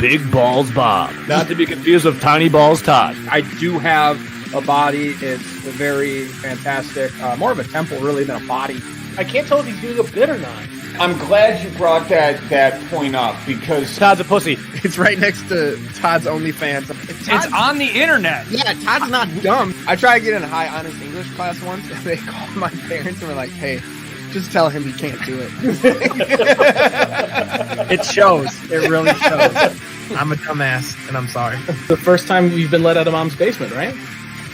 Big Balls Bob. Not to be confused with Tiny Balls Todd. I do have a body. It's very fantastic. More of a temple, really, than a body. I can't tell if he's doing a bit or not. I'm glad you brought that point up because Todd's a pussy. It's right next to Todd's OnlyFans. It's on the internet. Yeah, Todd's not dumb. I tried to get in a high honest English class once, and they called my parents and were like, hey, just tell him he can't do it. It shows. It really shows. I'm a dumbass, and I'm sorry. The first time you've been let out of mom's basement, right?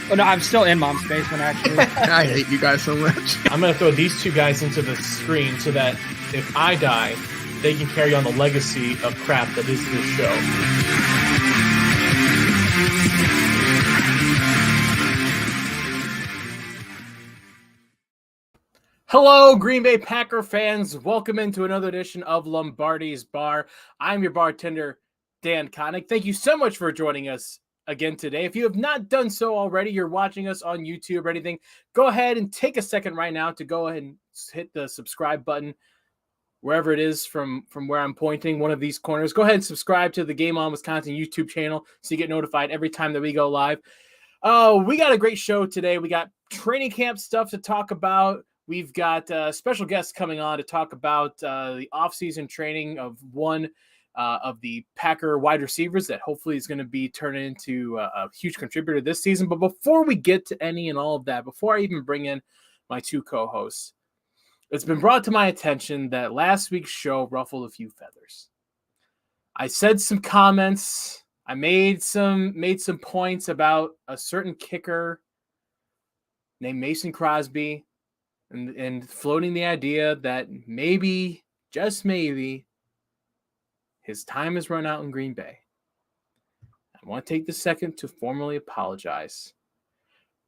Oh, no, I'm still in mom's basement, actually. I hate you guys so much. I'm going to throw these two guys into the screen so that if I die, they can carry on the legacy of crap that is this show. Hello, Green Bay Packer fans. Welcome into another edition of Lombardi's Bar. I'm your bartender, Dan Connick. Thank you so much for joining us again today. If you have not done so already, you're watching us on YouTube or anything, go ahead and take a second right now to go ahead and hit the subscribe button wherever it is from where I'm pointing, one of these corners. Go ahead and subscribe to the Game On Wisconsin YouTube channel so you get notified every time that we go live. Oh, we got a great show today. We got training camp stuff to talk about. We've got special guests coming on to talk about the offseason training of one of the Packer wide receivers that hopefully is going to be turned into a huge contributor this season. But before we get to any and all of that, before I even bring in my two co-hosts, it's been brought to my attention that last week's show ruffled a few feathers. I said some comments. I made some points about a certain kicker named Mason Crosby and floating the idea that maybe, just maybe, his time has run out in Green Bay. I want to take the second to formally apologize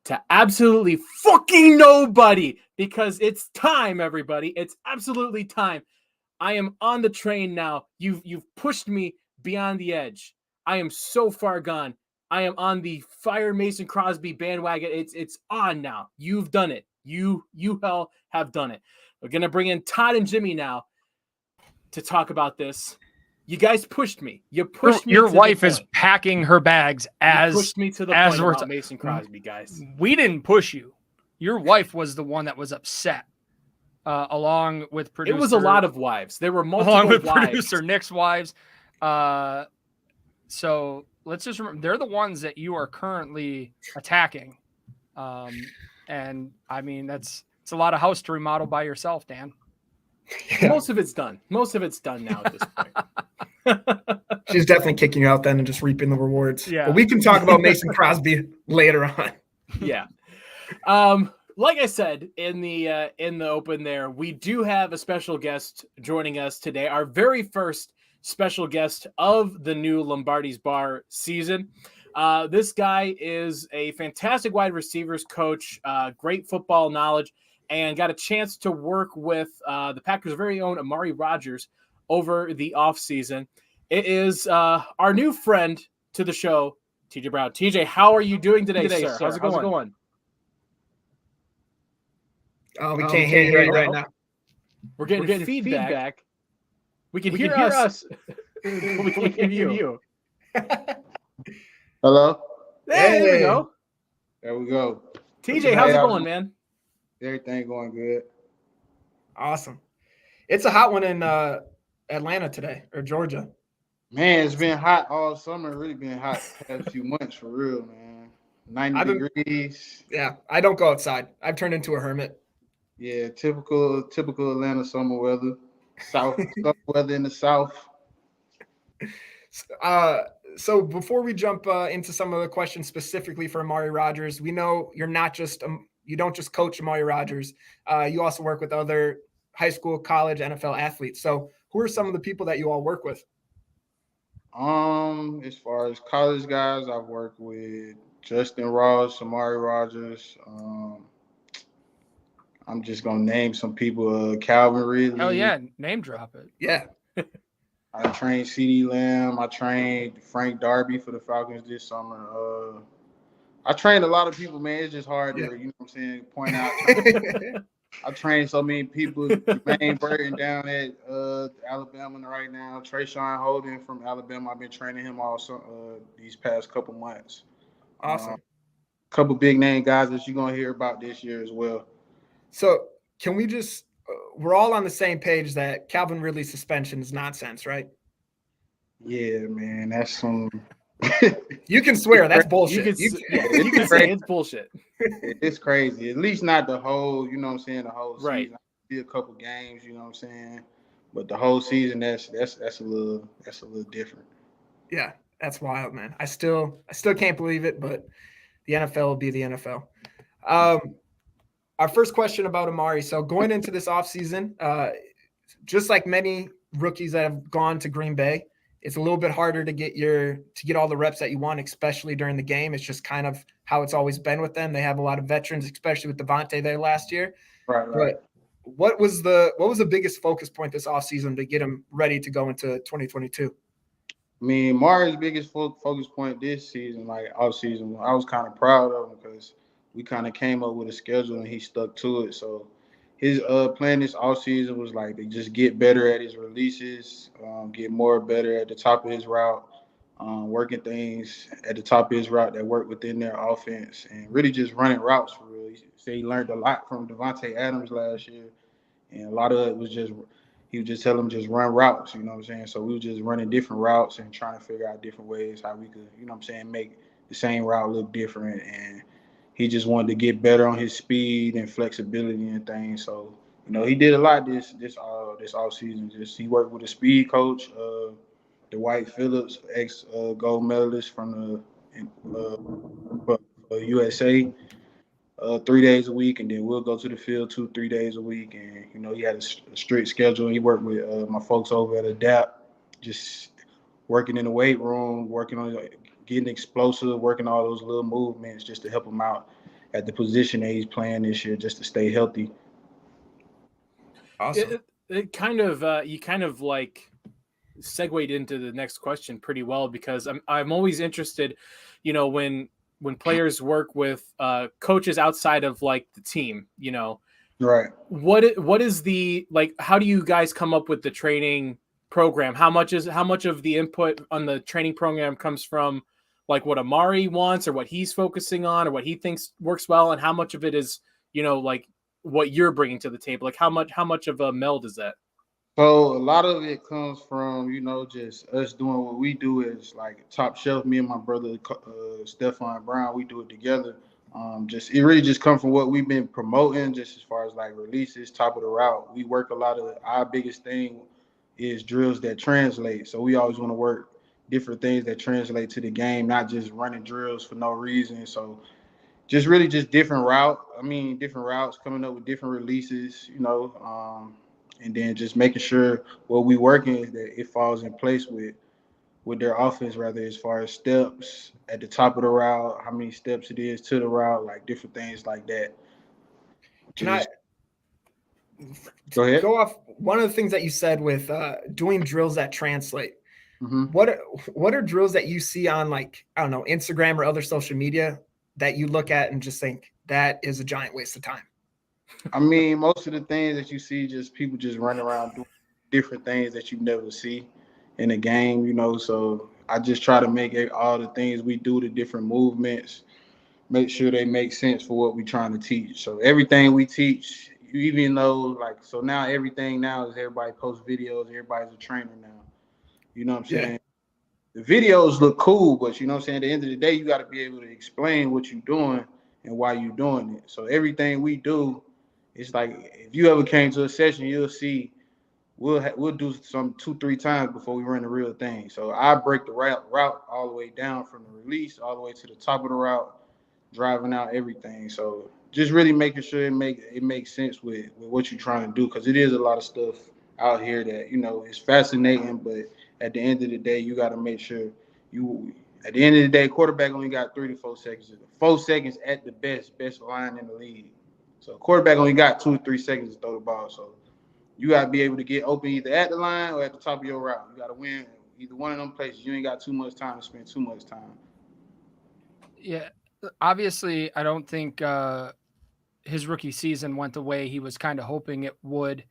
to absolutely fucking nobody because it's time, everybody. It's absolutely time. I am on the train now. You've pushed me beyond the edge. I am so far gone. I am on the Fire Mason Crosby bandwagon. It's on now. You've done it. You hell have done it. We're going to bring in Todd and Jimmy now to talk about this. You guys pushed me. You pushed me. Your wife is packing her bags as you pushed me to the as point we're about Mason Crosby, guys. We didn't push you. Your wife was the one that was upset, along with producer. It was a lot of wives. There were multiple along with wives. producer Nick's wives. So let's just remember they're the ones that you are currently attacking. And I mean it's a lot of house to remodel by yourself, Dan. Yeah. Most of it's done. Most of it's done now at this point. She's definitely kicking you out then and just reaping the rewards. Yeah. But we can talk about Mason Crosby later on. Yeah. Like I said in the open there, we do have a special guest joining us today. Our very first special guest of the new Lombardi's Bar season. This guy is a fantastic wide receivers coach, great football knowledge, and got a chance to work with the Packers' very own Amari Rodgers over the offseason. It is our new friend to the show, TJ Brown. TJ, how are you doing today, sir? How's it going? Oh, we can't hear you right now. We're getting feedback. We can hear us. We can't hear you. Hello? Hey, there we go. There we go. TJ, how's it going, man? Everything going good. Awesome. It's a hot one in Atlanta today, or Georgia. Man, it's been hot all summer. Really been hot the past few months for real, man. 90 degrees. Yeah, I don't go outside. I've turned into a hermit. Yeah, typical Atlanta summer weather. Summer weather in the south. So before we jump into some of the questions specifically for Amari Rodgers, we know you're not just you don't just coach Amari Rodgers. You also work with other high school, college, NFL athletes. So who are some of the people that you all work with? As far as college guys, I've worked with Justin Ross, Amari Rodgers. I'm just gonna name some people. Calvin Ridley. Oh yeah, name drop it. Yeah. I trained CeeDee Lamb. I trained Frank Darby for the Falcons this summer. I trained a lot of people, man. It's just hard to, you know what I'm saying, point out. I trained so many people. Jermaine Burton down at Alabama right now. Trayshawn Holden from Alabama. I've been training him also these past couple months. Awesome. Couple big name guys that you're gonna hear about this year as well. So can we just we're all on the same page that Calvin Ridley's suspension is nonsense, right? Yeah, man, that's some. You can swear that's bullshit. You can say it's bullshit. It's crazy. At least not the whole, you know what I'm saying, the whole Right. season. Be a couple games, you know what I'm saying. But the whole season, that's a little different. Yeah, that's wild, man. I still can't believe it, but the NFL will be the NFL. Our first question about Amari. So going into this offseason, just like many rookies that have gone to Green Bay, it's a little bit harder to get all the reps that you want, especially during the game. It's just kind of how it's always been with them. They have a lot of veterans, especially with Devontae there last year. Right. But what was the biggest focus point this offseason to get him ready to go into 2022? I mean, Mari's biggest focus point this season, like off season, I was kind of proud of him because we kind of came up with a schedule and he stuck to it. So his plan this off season was like to just get better at his releases, get more better at the top of his route, working things at the top of his route that work within their offense, and really just running routes for real. He said he learned a lot from Devontae Adams last year, and a lot of it was just he would just tell him just run routes, you know what I'm saying? So we were just running different routes and trying to figure out different ways how we could, you know what I'm saying, make the same route look different. And he just wanted to get better on his speed and flexibility and things. So, you know, he did a lot this off season. Just he worked with a speed coach, Dwight Phillips, ex gold medalist from the USA. 3 days a week, and then we'll go to the field 2-3 days a week. And you know, he had a strict schedule. He worked with my folks over at Adapt, just working in the weight room, working on getting explosive, working all those little movements just to help him out at the position that he's playing this year, just to stay healthy. Awesome. It kind of you kind of like segued into the next question pretty well, because I'm always interested, you know, when players work with coaches outside of like the team, you know, right? What is the, like, how do you guys come up with the training program? How much of the input on the training program comes from like what Amari wants or what he's focusing on or what he thinks works well, and how much of it is, you know, like what you're bringing to the table? Like how much of a meld is that? So a lot of it comes from, you know, just us doing what we do is like top shelf. Me and my brother Stephon Brown, we do it together. It really just comes from what we've been promoting, just as far as like releases, top of the route. We work a lot of our biggest thing is drills that translate. So we always want to work different things that translate to the game, not just running drills for no reason. So just really just different routes, coming up with different releases, you know. And then just making sure what we working is that it falls in place with their offense, rather as far as steps at the top of the route, how many steps it is to the route, like different things like that. Can I go ahead? Go off one of the things that you said with doing drills that translate. Mm-hmm. What are drills that you see on, like, I don't know, Instagram or other social media that you look at and just think that is a giant waste of time? I mean, most of the things that you see, just people just running around doing different things that you never see in a game, you know. So I just try to make all the things we do, the different movements, make sure they make sense for what we're trying to teach. So everything we teach, even though, like, so now everything now is everybody posts videos, everybody's a trainer now. You know what I'm saying? The videos look cool, but you know what I'm saying? At the end of the day, you got to be able to explain what you're doing and why you're doing it. So everything we do, it's like if you ever came to a session, you'll see we'll do some 2-3 times before we run the real thing. So I break the route all the way down from the release all the way to the top of the route, driving out everything. So just really making sure it makes sense with what you're trying to do, because it is a lot of stuff out here that, you know, is fascinating, but at the end of the day, you got to make sure at the end of the day, quarterback only got 3 to 4 seconds. 4 seconds at the best line in the league. So quarterback only got 2 or 3 seconds to throw the ball. So you got to be able to get open either at the line or at the top of your route. You got to win either one of them places. You ain't got too much time to spend too much time. Yeah, obviously, I don't think his rookie season went the way he was kind of hoping it would.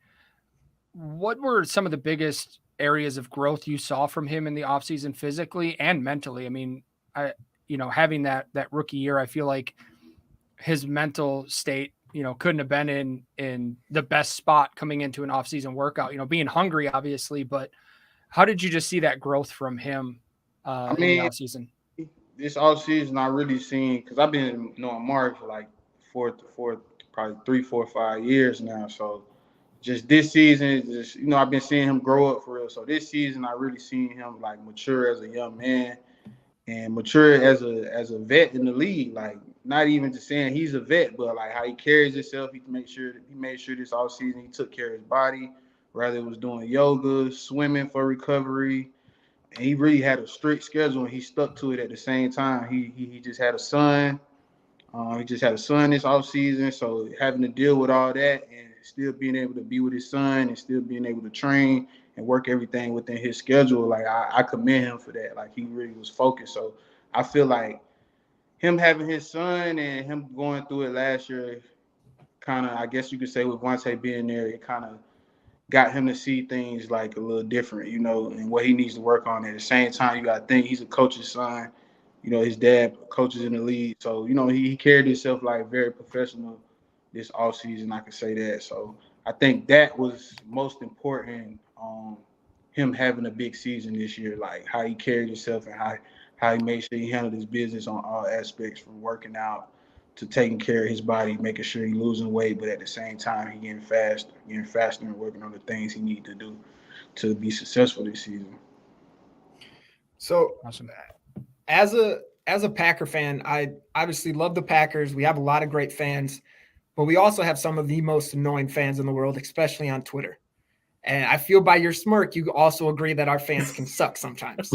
What were some of the biggest areas of growth you saw from him in the offseason physically and mentally? I mean, having that rookie year, I feel like his mental state, couldn't have been in the best spot coming into an offseason workout, being hungry, obviously, but how did you just see that growth from him in the offseason? This offseason, I really seen, because I've been knowing Amari for like probably 3, 4, 5 years now. So just this season, I've been seeing him grow up for real. So this season, I really seen him like mature as a young man and mature as a vet in the league. Like, not even just saying he's a vet, but like how he carries himself. He made sure this offseason he took care of his body, whether it was doing yoga, swimming for recovery. And he really had a strict schedule, and he stuck to it at the same time. He just had a son. He just had a son this offseason, so having to deal with all that and still being able to be with his son and still being able to train and work everything within his schedule, like I commend him for that. Like, he really was focused. So I feel like him having his son and him going through it last year, kind of, I guess you could say with Vontae being there, it kind of got him to see things like a little different, and what he needs to work on. At the same time, you got to think he's a coach's son. His dad coaches in the league. So, he carried himself like very professional this offseason, I could say that. So I think that was most important, him having a big season this year, like how he carried himself and how he made sure he handled his business on all aspects, from working out to taking care of his body, making sure he's losing weight, but at the same time, he getting faster and working on the things he needs to do to be successful this season. So awesome. As a Packer fan, I obviously love the Packers. We have a lot of great fans, but we also have some of the most annoying fans in the world, especially on Twitter. And I feel by your smirk, you also agree that our fans can suck sometimes.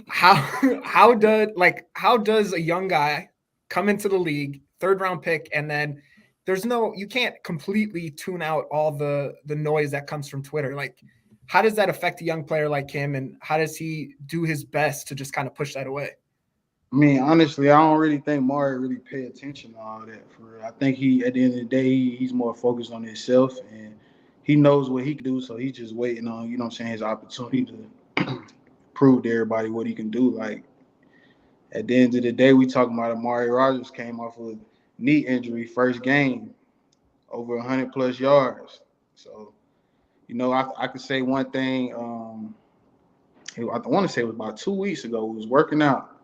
How does a young guy come into the league, 3rd round pick, and then you can't completely tune out all the noise that comes from Twitter? Like, how does that affect a young player like him, and how does he do his best to just kind of push that away? I mean, honestly, I don't really think Mari really pay attention to all that. For real. I think at the end of the day, he's more focused on himself, and he knows what he can do, so he's just waiting on, his opportunity to prove to everybody what he can do. Like, at the end of the day, we talking about Amari Rodgers came off of a knee injury, first game, over 100+ yards. So, I could say one thing. I want to say it was about 2 weeks ago. We was working out.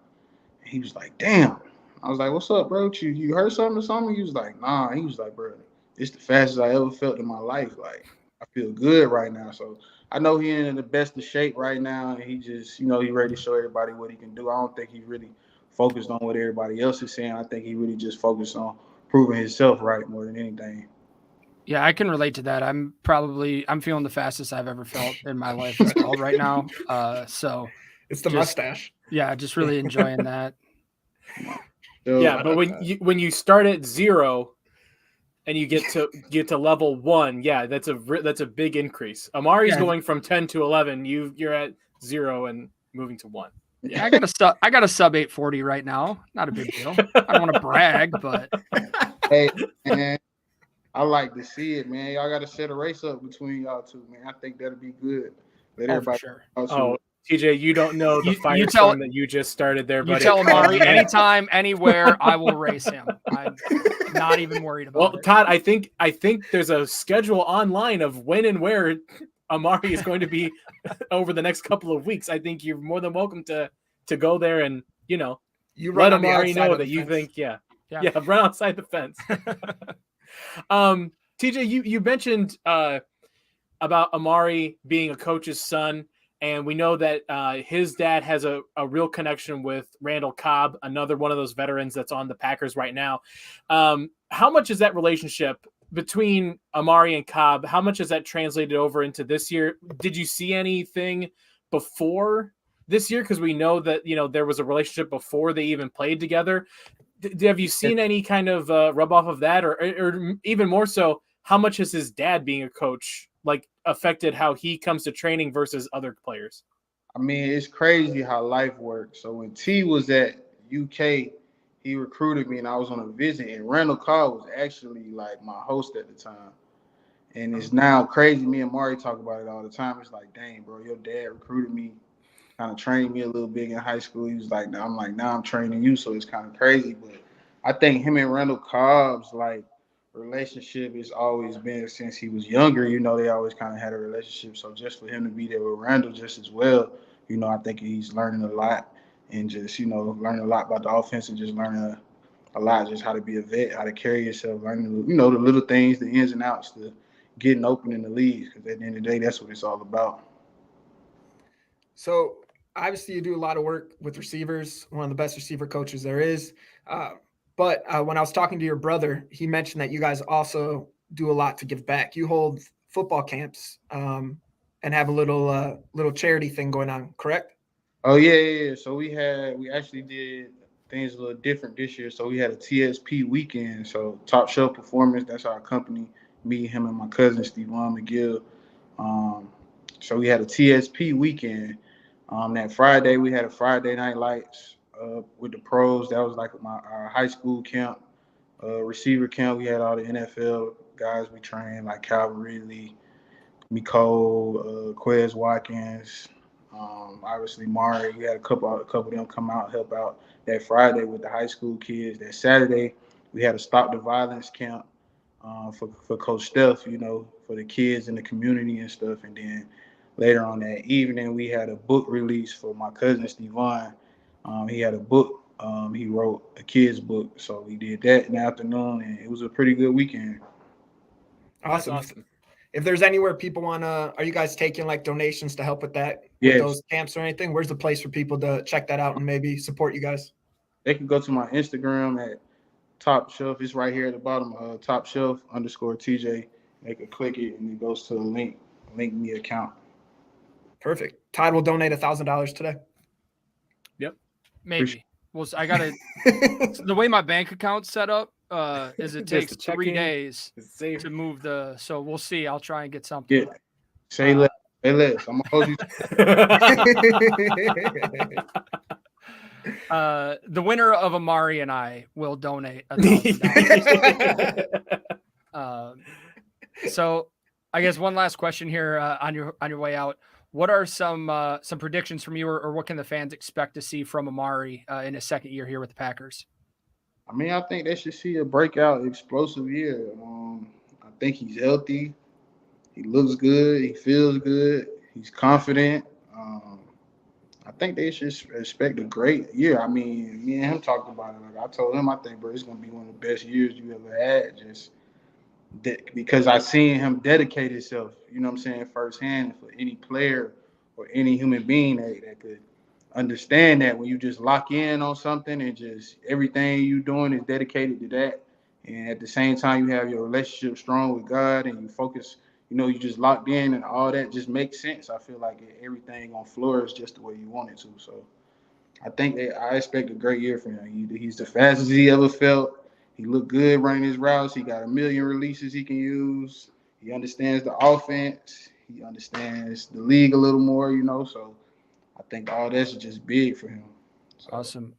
And he was like, "Damn." I was like, "What's up, bro? You heard something or something?" He was like, "Nah." He was like, "Bro, it's the fastest I ever felt in my life. Like, I feel good right now." So I know he in the best of shape right now, and he just, he ready to show everybody what he can do. I don't think he really focused on what everybody else is saying. I think he really just focused on proving himself right more than anything. Yeah, I can relate to that. I'm feeling the fastest I've ever felt in my life as well right now. So it's the mustache. Yeah, just really enjoying that. Yeah, but when you start at 0 and you get to level 1, yeah, that's a big increase. Amari's going from 10 to 11. You're at 0 and moving to 1. Yeah, I got a sub 840 right now. Not a big deal. I don't want to brag, but hey, man, I like to see it, man. Y'all got to set a race up between y'all two, man. I think that'll be good. Let everybody. For sure. TJ, you don't know the firestorm that you just started there, buddy. You tell Amari anytime, anywhere, I will race him. I'm not even worried about it. Well, Todd, I think there's a schedule online of when and where Amari is going to be over the next couple of weeks. I think you're more than welcome to go there and, you let Amari know that you think, run outside the fence. TJ, you mentioned about Amari being a coach's son. And we know that his dad has a real connection with Randall Cobb, another one of those veterans that's on the Packers right now. How much is that relationship between Amari and Cobb? How much has that translated over into this year? Did you see anything before this year? Because we know that, there was a relationship before they even played together. Have you seen any kind of rub off of that? Or even more so, how much has his dad being a coach affected how he comes to training versus other players? I mean, it's crazy how life works. So when T was at UK, he recruited me, and I was on a visit. And Randall Cobb was actually like my host at the time. And it's now crazy. Me and Mari talk about it all the time. It's like, dang, bro, your dad recruited me, kind of trained me a little bit in high school. He was like, now I'm training you. So it's kind of crazy. But I think him and Randall Cobb's like relationship has always been since he was younger. You know, they always kind of had a relationship. So just for him to be there with Randall just as well, you know, I think he's learning a lot and just, you know, learning a lot about the offense and just learning a lot, just how to be a vet, how to carry yourself, learning, you know, the little things, the ins and outs, the getting open in the league. Because at the end of the day, that's what it's all about. So obviously you do a lot of work with receivers, one of the best receiver coaches there is. But when I was talking to your brother, he mentioned that you guys also do a lot to give back. You hold football camps and have a little charity thing going on, correct? Oh, yeah. So we actually did things a little different this year. So we had a TSP weekend. So Top Shelf Performance, that's our company, me, him, and my cousin, Stevan McGill. So we had a TSP weekend. That Friday, we had a Friday Night Lights with the pros. That was like our high school camp, receiver camp. We had all the NFL guys we trained, like Calvin Ridley, Nicole, Quez Watkins, obviously Mari. We had a couple of them come out, help out that Friday with the high school kids. That Saturday, we had a Stop the Violence camp for Coach Steph, you know, for the kids in the community and stuff. And then later on that evening, we had a book release for my cousin, Stevan. He had a book. He wrote a kid's book. So we did that in the afternoon, and it was a pretty good weekend. Awesome. If there's anywhere people are you guys taking like donations to help with that, yes, with those camps or anything? Where's the place for people to check that out and maybe support you guys? They can go to my Instagram at Top Shelf. It's right here at the bottom, Top Shelf _TJ. They can click it and it goes to the link me account. Perfect. Todd will donate $1,000 today. Yep. Maybe. Well, I gotta. The way my bank account's set up is it takes 3 days to move the. So we'll see. I'll try and get something. Yeah. Say less. Say less. I'm gonna hold you. The winner of Amari and I will donate $1,000. So I guess one last question here on your way out. What are some predictions from you, or what can the fans expect to see from Amari in his second year here with the Packers? I mean, I think they should see a breakout, explosive year. I think he's healthy. He looks good. He feels good. He's confident. I think they should expect a great year. I mean, me and him talked about it. Like I told him, I think, bro, it's going to be one of the best years you ever had. Just because I seen him dedicate himself, you know what I'm saying, firsthand. For any player or any human being that could understand that when you just lock in on something and just everything you doing is dedicated to that, and at the same time you have your relationship strong with God and you focus, you know, you just locked in and all that just makes sense. I feel like everything on flourish just the way you want it to. So I think I expect a great year from him. He's the fastest he ever felt. He looked good running his routes. He got a million releases he can use. He understands the offense. He understands the league a little more, you know. So I think all that's just big for him. So. Awesome.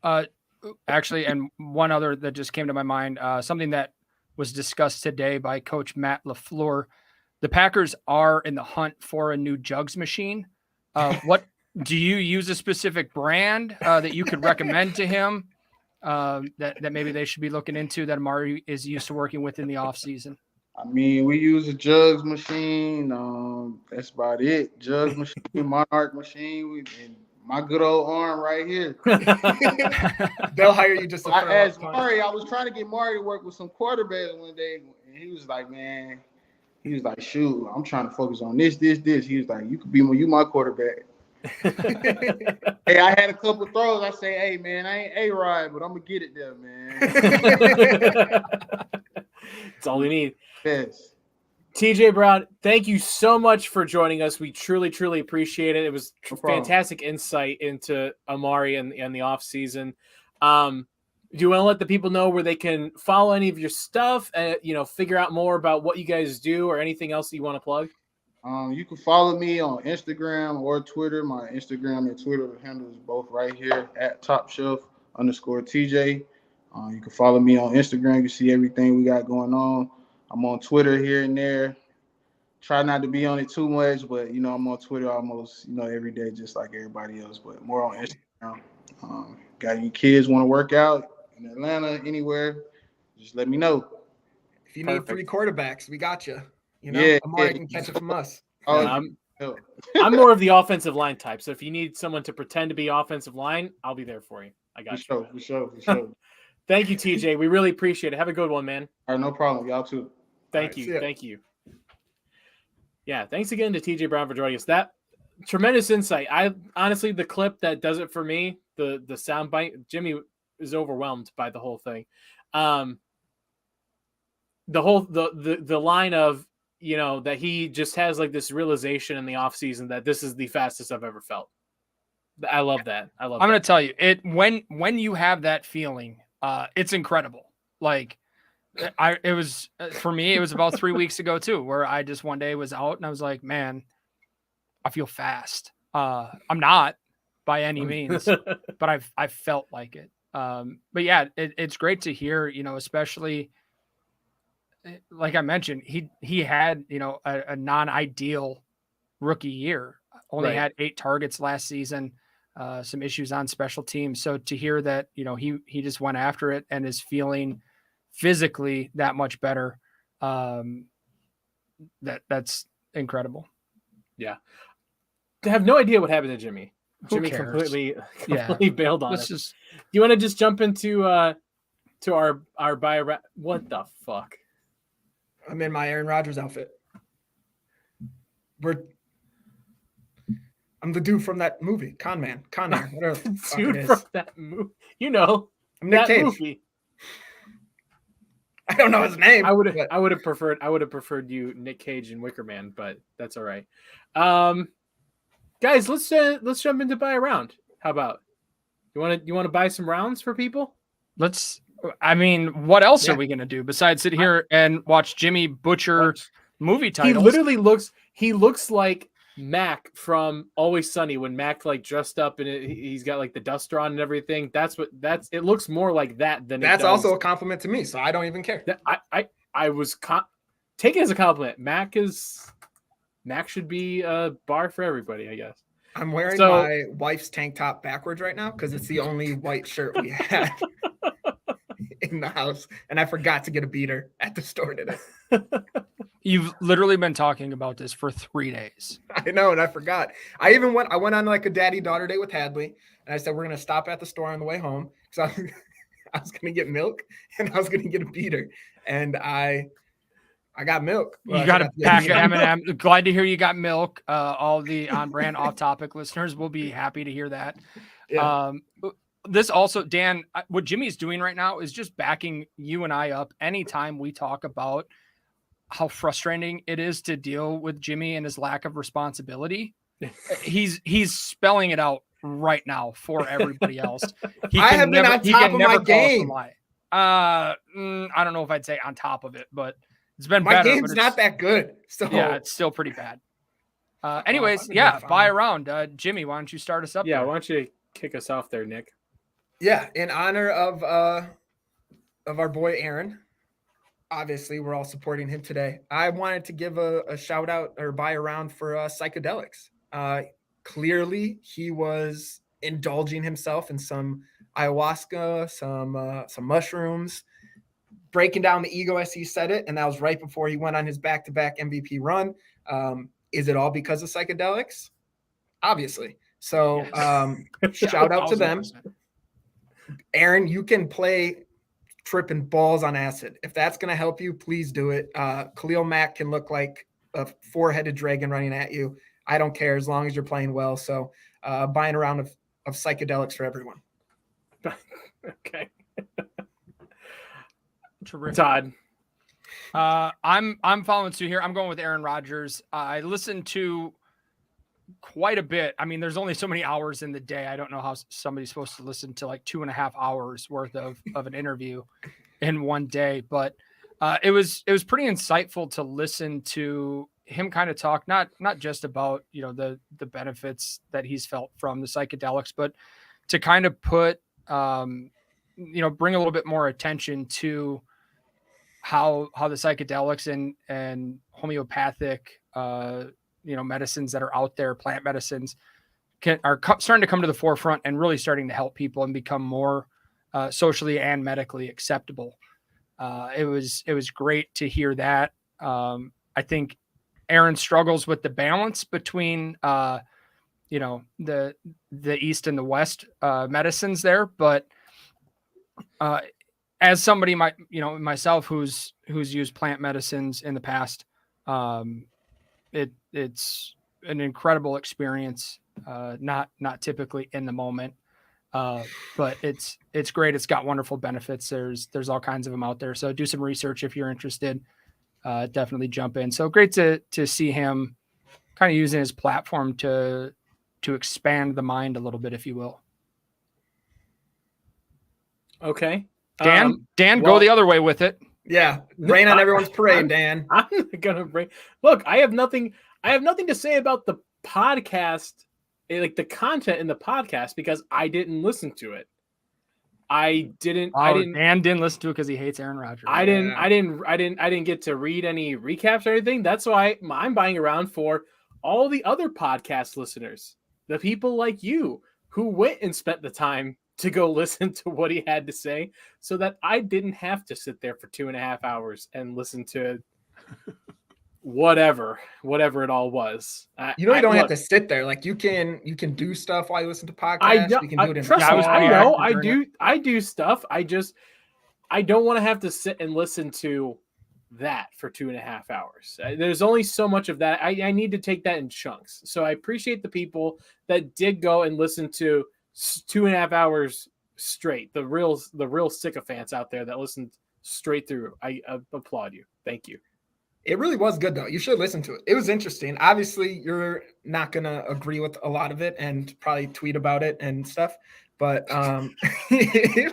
Actually, and one other that just came to my mind, something that was discussed today by Coach Matt LaFleur. The Packers are in the hunt for a new jugs machine. What do you use a specific brand that you could recommend to him that maybe they should be looking into that Amari is used to working with in the offseason? I mean, we use a jugs machine. That's about it. Jugs machine, Monarch machine, and my good old arm right here. They'll hire you just to I asked Mari. I was trying to get Mari to work with some quarterbacks one day, and he was like, "Man," he was like, "Shoot, I'm trying to focus on this." He was like, "You could be my quarterback." Hey, I had a couple throws. I say, "Hey, man, I ain't A-Rod, but I'm gonna get it there, man." That's all we need. Yes. TJ Brown, thank you so much for joining us. We truly, truly appreciate it. It was fantastic insight into Amari and the offseason. Do you want to let the people know where they can follow any of your stuff and, figure out more about what you guys do or anything else that you want to plug? You can follow me on Instagram or Twitter. My Instagram and Twitter handles both right here at Top Shelf _TJ. You can follow me on Instagram. You see everything we got going on. I'm on Twitter here and there. Try not to be on it too much, but, I'm on Twitter almost, every day, just like everybody else, but more on Instagram. Got any kids want to work out in Atlanta, anywhere, just let me know. If you need 3 quarterbacks, we got you. Amari can catch it from us. I'm more of the offensive line type. So if you need someone to pretend to be offensive line, I'll be there for you. I got you. For sure. Thank you, TJ. We really appreciate it. Have a good one, man. All right, no problem. Y'all too. Thank you. Yeah, thanks again to TJ Brown for joining us. That tremendous insight. I honestly, the clip that does it for me, the sound bite, Jimmy is overwhelmed by the whole thing. The line of, that he just has like this realization in the offseason that this is the fastest I've ever felt. I love that. I'm going to tell you it when you have that feeling, it's incredible. Like it was for me, it was about 3 weeks ago too, where I just one day was out and I was like, man, I feel fast. I'm not by any means, but I felt like it. But yeah, it's great to hear, especially like I mentioned, he had, a non-ideal rookie year, only had 8 targets last season, some issues on special teams. So to hear that, he just went after it and is feeling physically that much better. That's incredible. Yeah. I have no idea what happened to Jimmy. Jimmy cares? completely bailed on us. Just... You want to just jump into to our bio? What the fuck? I'm in my Aaron Rodgers outfit. I'm the dude from that movie, Con Man, whatever. Dude from that movie, I'm Nick Cage. Movie. I don't know his name. I would have preferred you, Nick Cage and Wicker Man, but that's all right. Guys, let's jump into buy a round. How about you want to buy some rounds for people? What else are we gonna do besides sit here and watch Jimmy butcher movie titles? He looks like Mac from Always Sunny when Mac like dressed up and he's got like the duster on and everything. It looks more like that than that's also a compliment to me, so I don't even care. I was taking it as a compliment. Mac should be a bar for everybody, I guess. I'm wearing my wife's tank top backwards right now because it's the only white shirt we had in the house, and I forgot to get a beater at the store today. You've literally been talking about this for 3 days. I know, and I forgot. I went on like a daddy-daughter date with Hadley, and I said we're gonna stop at the store on the way home because I was gonna get milk and I was gonna get a beater, and I got milk. You got a pack of M&M. Glad to hear you got milk. All the on-brand, off-topic listeners will be happy to hear that. Yeah. This also, Dan, what Jimmy's doing right now is just backing you and I up anytime we talk about how frustrating it is to deal with Jimmy and his lack of responsibility. He's spelling it out right now for everybody else. I have been on top of my game. I don't know if I'd say on top of it, but it's been my better. Game's not that good. So yeah, it's still pretty bad. Anyways, buy around. Jimmy, why don't you start us up? Yeah, there? why don't you kick us off there, Nick? Yeah, in honor of our boy Aaron. Obviously, we're all supporting him today. I wanted to give a shout out or buy around for psychedelics. Clearly, he was indulging himself in some ayahuasca, some mushrooms, breaking down the ego as he said it, and that was right before he went on his back-to-back MVP run. Is it all because of psychedelics? Obviously. So shout out to them. Aaron, you can play tripping balls on acid. If that's going to help you, please do it. Khalil Mack can look like a 4-headed dragon running at you. I don't care as long as you're playing well. So buying a round of psychedelics for everyone. Okay. Terrific. Todd. I'm following suit here. I'm going with Aaron Rodgers. I listened to quite a bit. I mean, there's only so many hours in the day. I don't know how somebody's supposed to listen to like 2.5 hours worth of an interview in one day, but it was pretty insightful to listen to him kind of talk, not just about, the benefits that he's felt from the psychedelics, but to kind of put bring a little bit more attention to how the psychedelics and homeopathic, medicines that are out there, plant medicines, are starting to come to the forefront and really starting to help people and become more socially and medically acceptable. It was great to hear that. I think Aaron struggles with the balance between the East and the West medicines there, but as somebody myself who's used plant medicines in the past, it's an incredible experience. Not typically in the moment, but it's great. It's got wonderful benefits. There's all kinds of them out there. So do some research if you're interested. Definitely jump in. So great to see him kind of using his platform to expand the mind a little bit, if you will. Okay. Dan, go the other way with it. Yeah. Rain on everyone's parade, Dan. I'm going to bring, look, I have nothing to say about the podcast, like the content in the podcast, because I didn't listen to it. Dan didn't listen to it because he hates Aaron Rodgers. I didn't get to read any recaps or anything. That's why I'm buying around for all the other podcast listeners, the people like you who went and spent the time to go listen to what he had to say, so that I didn't have to sit there for 2.5 hours and listen to whatever it all was. You don't have to sit there. Like you can do stuff while you listen to podcasts. You can do it in trust me, I know I do stuff. I don't want to have to sit and listen to that for 2.5 hours. There's only so much of that. I need to take that in chunks. So I appreciate the people that did go and listen to 2.5 hours straight. The real sycophants out there that listened straight through. I applaud you. Thank you. It really was good, though. You should listen to it. It was interesting. Obviously, you're not going to agree with a lot of it and probably tweet about it and stuff, but it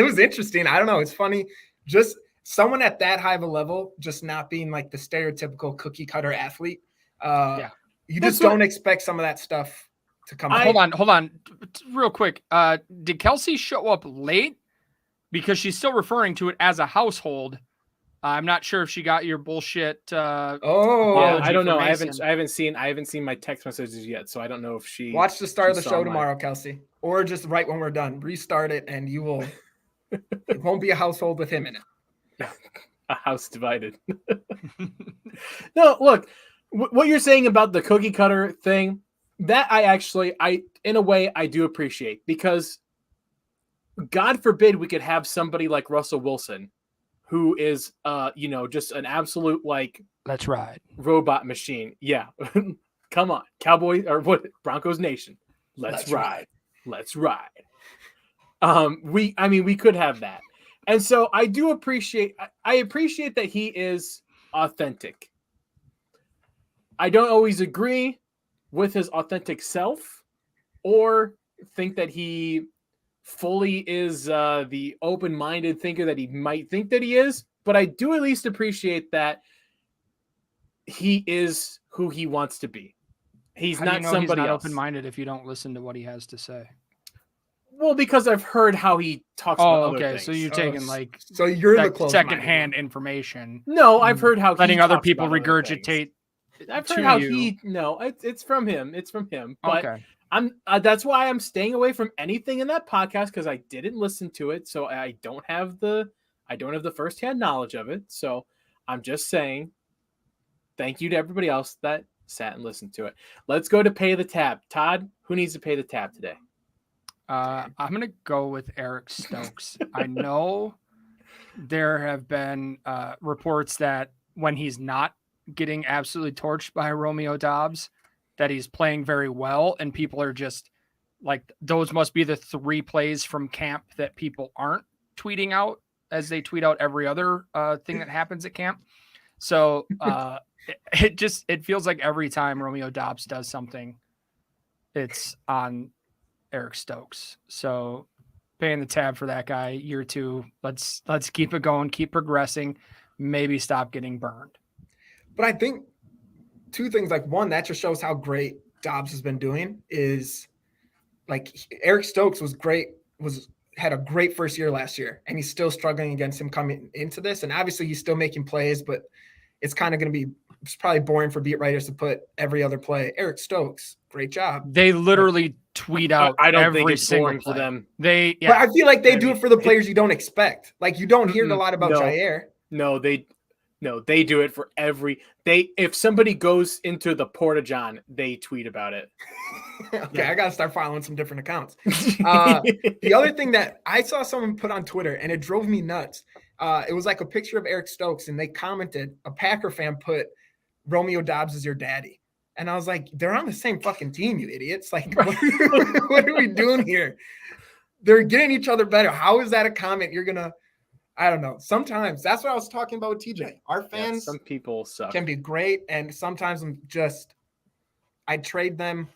was interesting. I don't know. It's funny. Just someone at that high of a level, just not being like the stereotypical cookie cutter athlete. You just don't expect some of that stuff to come. Hold on. Real quick. Did Kelsey show up late? Because she's still referring to it as a household. I'm not sure if she got your bullshit. I don't know. I haven't seen my text messages yet, so I don't know if she watch the start of the show tomorrow, Kelsey, or just right when we're done, restart it, and you will. It won't be a household with him in it. Yeah, a house divided. No, look, what you're saying about the cookie cutter thing, that I in a way I do appreciate, because God forbid we could have somebody like Russell Wilson, who is, just an absolute let's ride robot machine. Yeah. Come on. Cowboys or what? Broncos Nation. Let's ride. Let's ride. We could have that. And so I appreciate that he is authentic. I don't always agree with his authentic self or think that he fully is the open-minded thinker that he might think that he is, but I do at least appreciate that he is who he wants to be. He's not somebody else. Open-minded if you don't listen to what he has to say. Well, because I've heard how he talks about other things. So you're taking so you're the secondhand information. No, I've heard how letting other people regurgitate. I've heard how it's from him. It's from him. But okay. That's why I'm staying away from anything in that podcast, because I didn't listen to it, so I don't have the firsthand knowledge of it. So I'm just saying, thank you to everybody else that sat and listened to it. Let's go to pay the tab. Todd, who needs to pay the tab today? I'm gonna go with Eric Stokes. I know there have been reports that when he's not getting absolutely torched by Romeo Doubs, that he's playing very well, and people are just like, those must be the 3 plays from camp that people aren't tweeting out as they tweet out every other thing that happens at camp. So it feels like every time Romeo Doubs does something, it's on Eric Stokes. So paying the tab for that guy, year 2. Let's keep it going, keep progressing, maybe stop getting burned. But I think 2 things, one, that just shows how great Doubs has been doing, is Eric Stokes was great had a great first year last year, and he's still struggling against him coming into this. And obviously he's still making plays, but it's kind of going to be, it's probably boring for beat writers to put every other play. Eric Stokes, great job. They literally tweet out I don't every think it's single boring play. for them. But I feel like they do it for the players you don't expect. Like you don't hear a lot about No. Jair. No, they do it for if somebody goes into the Porta-John, they tweet about it. Okay, I got to start following some different accounts. The other thing that I saw someone put on Twitter, and it drove me nuts. It was like a picture of Eric Stokes, and they commented, a Packer fan put, Romeo Dobbs is your daddy. And I was like, they're on the same fucking team, you idiots. Like, what are we doing here? They're getting each other better. How is that a comment you're going to, I don't know. Sometimes that's what I was talking about with TJ. Our fans some people suck. can be great, and sometimes I'd trade them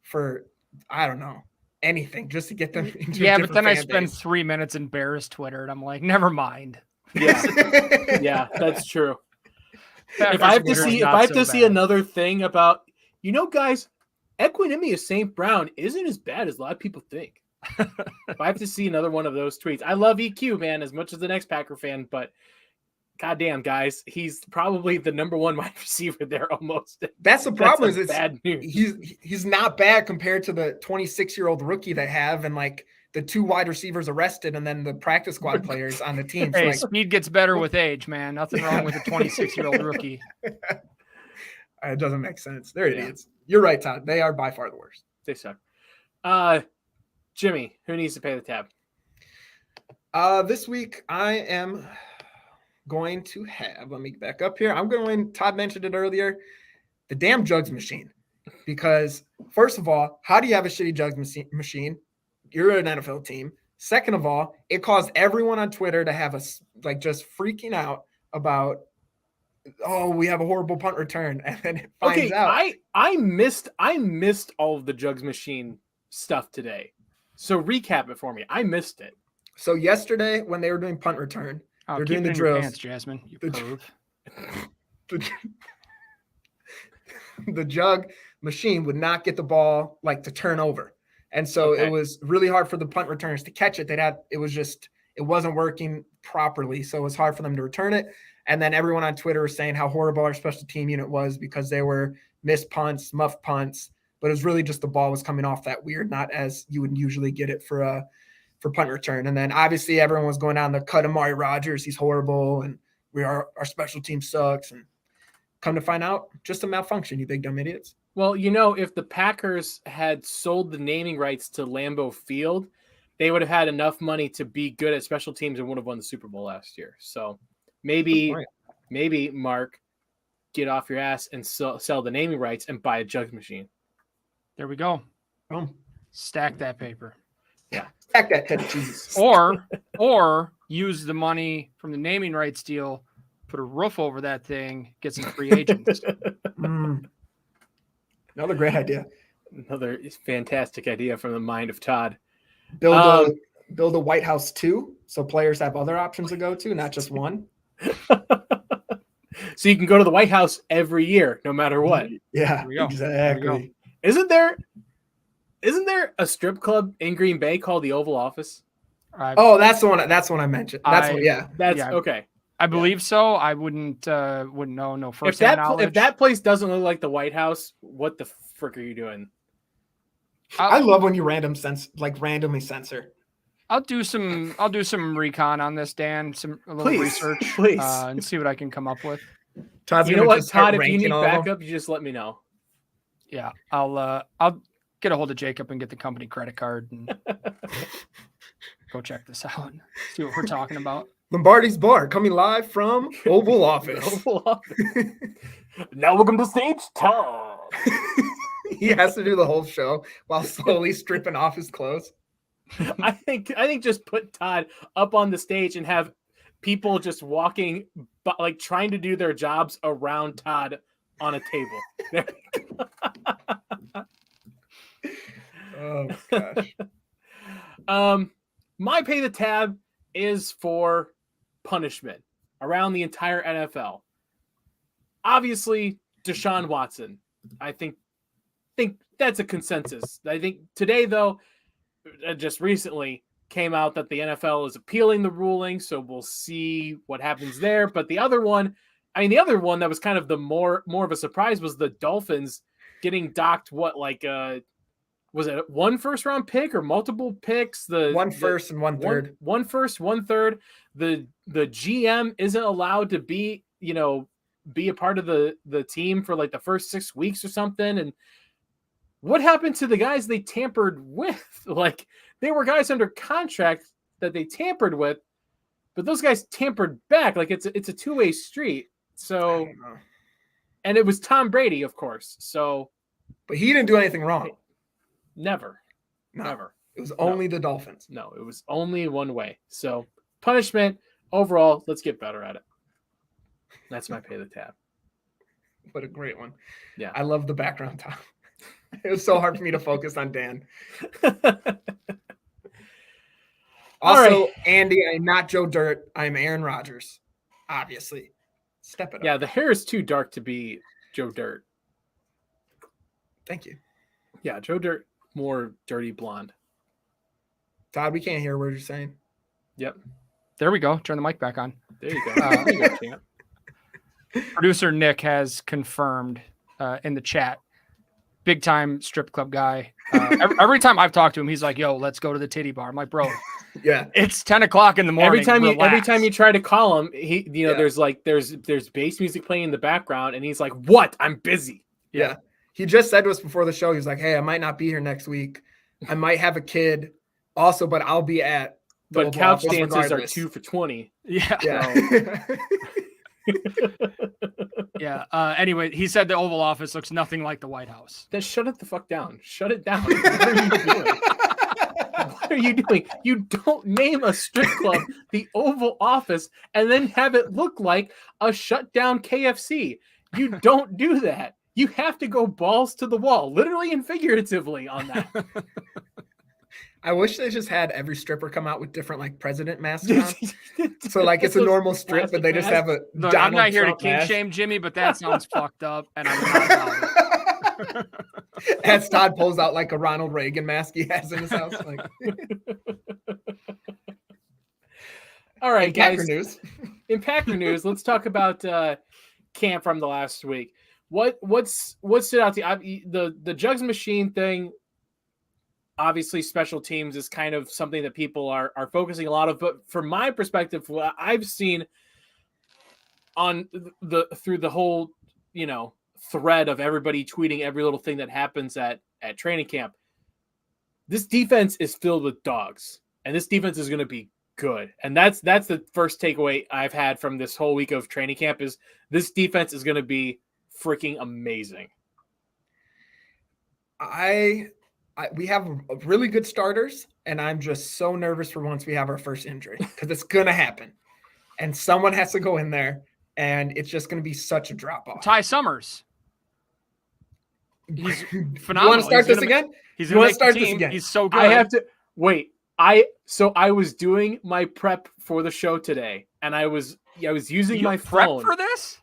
for, I don't know, anything just to get them into Yeah, a but then I different spend fan 3 minutes embarrassed Twitter, and I'm like, never mind. Yeah, base. yeah, that's true. Packers If I have to Twitter's see, if not I have so to see bad. another thing about, guys, equanimity of St. Brown isn't as bad as a lot of people think. If I have to see another one of those tweets, I love EQ, man, as much as the next Packer fan, but goddamn, guys, he's probably the number one wide receiver there almost. That's the problem. That's bad news. He's not bad compared to the 26-year-old rookie they have, and like the 2 wide receivers arrested, and then the practice squad players on the team. So Hey, like, speed gets better with age, man. Nothing wrong with a 26-year-old rookie. it doesn't make sense. They're idiots. You're right, Todd. They are by far the worst. They suck. Jimmy, who needs to pay the tab? This week I am going to have, let me back up here. Todd mentioned it earlier, the damn jugs machine. Because first of all, how do you have a shitty jugs machine? You're an NFL team. Second of all, it caused everyone on Twitter to have us like just freaking out about, oh, we have a horrible punt return. And then it finds out. I missed all of the jugs machine stuff today. So recap it for me. I missed it. So yesterday when they were doing punt return, they're doing the Keep it in your drills. pants, Jasmine. You perv. The jug machine would not get the ball like to turn over. And so Okay. it was really hard for the punt returners to catch it. It wasn't working properly. So it was hard for them to return it. And then everyone on Twitter was saying how horrible our special team unit was because they were missed punts, muff punts, but it was really just the ball was coming off that weird, not as you would usually get it for punt return. And then obviously everyone was going down the cut Amari Rodgers. He's horrible. And our special team sucks. And come to find out, just a malfunction, you big dumb idiots. Well, if the Packers had sold the naming rights to Lambeau Field, they would have had enough money to be good at special teams and would have won the Super Bowl last year. So maybe Mark, get off your ass and sell the naming rights and buy a jugs machine. There we go. Boom. Stack that paper. Yeah. Stack that head of cheese. Or use the money from the naming rights deal, put a roof over that thing, get some free agents. Another great idea. Another fantastic idea from the mind of Todd. Build a White House 2 so players have other options to go to, not just one. So you can go to the White House every year, no matter what. Yeah, There we go. exactly. Isn't there a strip club in Green Bay called the Oval Office? Oh, that's the one. That's the one I mentioned. Yeah. That's Yeah. okay. I believe so. I wouldn't know no first-hand knowledge. If that place doesn't look like the White House, what the frick are you doing? I love when you randomly censor. I'll do some recon on this, Dan. A little Please, research, please. and see what I can come up with. Todd's You know gonna what, just start Todd? If you ranking need all of them. backup, you just let me know. Yeah, I'll get a hold of Jacob and get the company credit card and go check this out. See what we're talking about. Lombardi's Bar coming live from Oval Office. Oval Office. Now welcome to stage Todd. He has to do the whole show while slowly stripping off his clothes. I think just put Todd up on the stage and have people just walking, but like trying to do their jobs around Todd on a table. Oh gosh. My pay the tab is for punishment around the entire NFL. Obviously, Deshaun Watson. I think that's a consensus. I think today, though, just recently, came out that the NFL is appealing the ruling, so we'll see what happens there. But the other one that was kind of the more of a surprise was the Dolphins getting docked. What, like, was it one first round pick or multiple picks? One first and one third. One first, one third. The GM isn't allowed to be a part of the team for like the first 6 weeks or something. And what happened to the guys they tampered with? Like, they were guys under contract that they tampered with, but those guys tampered back. Like, it's a two-way street. So, and it was Tom Brady, of course. So, but he didn't do anything wrong. Never. It was only the Dolphins. No, it was only one way. So, punishment overall. Let's get better at it. That's my pay the tab. What a great one. Yeah, I love the background, Tom. It was so hard for me to focus on Dan. Also, right. Andy, I'm not Joe Dirt. I'm Aaron Rodgers. Obviously. Step it up. Yeah, the hair is too dark to be Joe Dirt. Thank you. Yeah, Joe Dirt, more dirty blonde. Todd, we can't hear what you're saying. Yep. There we go. Turn the mic back on. There you go. There you go, champ. Producer Nick has confirmed in the chat, big time strip club guy. Every time I've talked to him, he's like, "Yo, let's go to the titty bar." I'm like, "Bro, yeah, it's 10 o'clock in the morning." Every time you try to call him, there's bass music playing in the background, and he's like, "What? I'm busy." Yeah. He just said to us before the show, he's like, "Hey, I might not be here next week. I might have a kid also, but I'll be at." But couch dances are 2 for $20. Yeah. Yeah. Anyway, he said the Oval Office looks nothing like the White House. Then shut it the fuck down. Shut it down. What are you doing? What are you doing? You don't name a strip club the Oval Office and then have it look like a shut down KFC. You don't do that. You have to go balls to the wall, literally and figuratively on that. I wish they just had every stripper come out with different like president masks on. So like it's a normal strip, but they just have a Look, I'm not here to kink shame Jimmy, but that sounds fucked up, and I'm not about it. As Todd pulls out like a Ronald Reagan mask he has in his house. Like. All right, guys. Packer news. In Packer news, let's talk about camp from the last week. What stood out to you? The jugs machine thing. Obviously, special teams is kind of something that people are focusing a lot of. But from my perspective, what I've seen on through the whole thread of everybody tweeting every little thing that happens at training camp, this defense is filled with dogs, and this defense is going to be good. And that's the first takeaway I've had from this whole week of training camp is this defense is going to be freaking amazing. We have really good starters, and I'm just so nervous for once we have our first injury because it's going to happen. And someone has to go in there, and it's just going to be such a drop-off. Ty Summers. He's phenomenal. You want to start this again? You want to start this again? He's so good. I have to – wait. So I was doing my prep for the show today, and I was using my phone. Prep for this?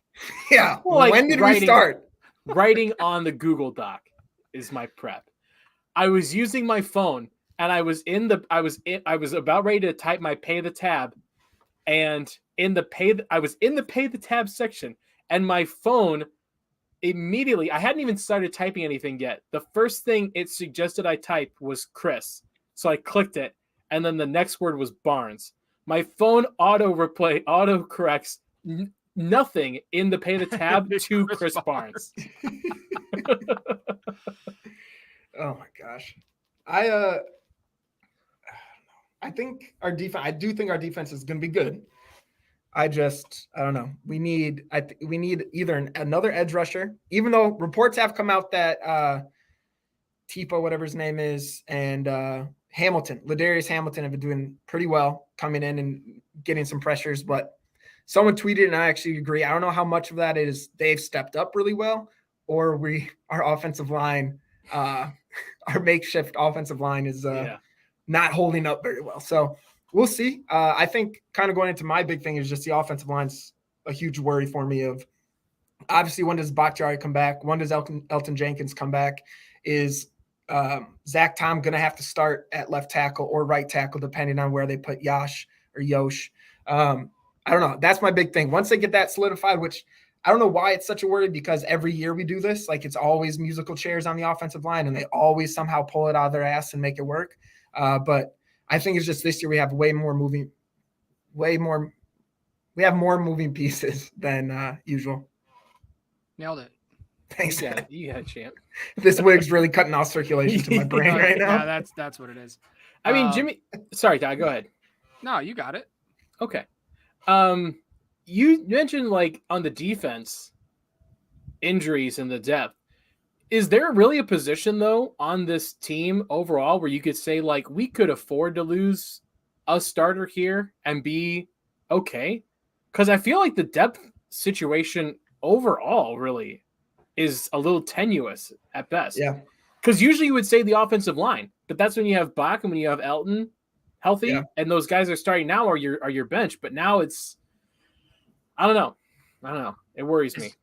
Yeah. Like when did we start? Writing on the Google Doc is my prep. I was using my phone, and I was about ready to type my pay the tab, and I was in the pay the tab section, and my phone immediately, I hadn't even started typing anything yet. The first thing it suggested I type was Chris. So I clicked it, and then the next word was Barnes. My phone auto corrects nothing in the pay the tab to Chris Barnes. Oh my gosh. I think our defense, I do think our defense is going to be good. I don't know. We need either another edge rusher, even though reports have come out that Tipo, whatever his name is, and Ladarius Hamilton have been doing pretty well coming in and getting some pressures, but someone tweeted, and I actually agree. I don't know how much of that is they've stepped up really well, or our offensive line, our makeshift offensive line is not holding up very well. So we'll see. I think kind of going into my big thing is just the offensive line's a huge worry for me of obviously when does Bakhtiari come back? When does Elton Jenkins come back? Is Zach Tom going to have to start at left tackle or right tackle, depending on where they put Yosh or Yosh. I don't know. That's my big thing. Once they get that solidified, which I don't know why it's such a worry, because every year we do this, like it's always musical chairs on the offensive line and they always somehow pull it out of their ass and make it work. But I think it's just this year we have we have more moving pieces than usual. Nailed it. Thanks. You got it, champ. This wig's really cutting off circulation to my brain right now. Yeah, that's what it is. I mean, Jimmy. Sorry, Todd. Go ahead. No, you got it. Okay. You mentioned like on the defense, injuries and the depth. Is there really a position though on this team overall where you could say like we could afford to lose a starter here and be okay? Because I feel like the depth situation overall really is a little tenuous at best. Yeah. Because usually you would say the offensive line, but that's when you have Bach and when you have Elton healthy, and those guys are starting now are your bench. But now it's, I don't know. It worries me.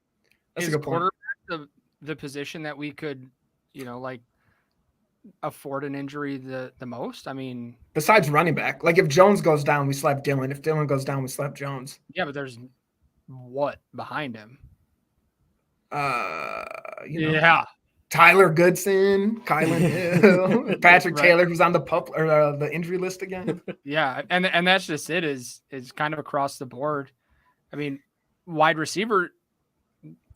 That's a good point. Quarterback the position that we could, like afford an injury the most? I mean, besides running back, like if Jones goes down, we slap Dillon. If Dillon goes down, we slap Jones. Yeah, but there's what behind him? Yeah. Tyler Goodson, Kylan Hill, Patrick Taylor, who's on the injury list again. Yeah, and that's just it. Is kind of across the board. I mean, wide receiver,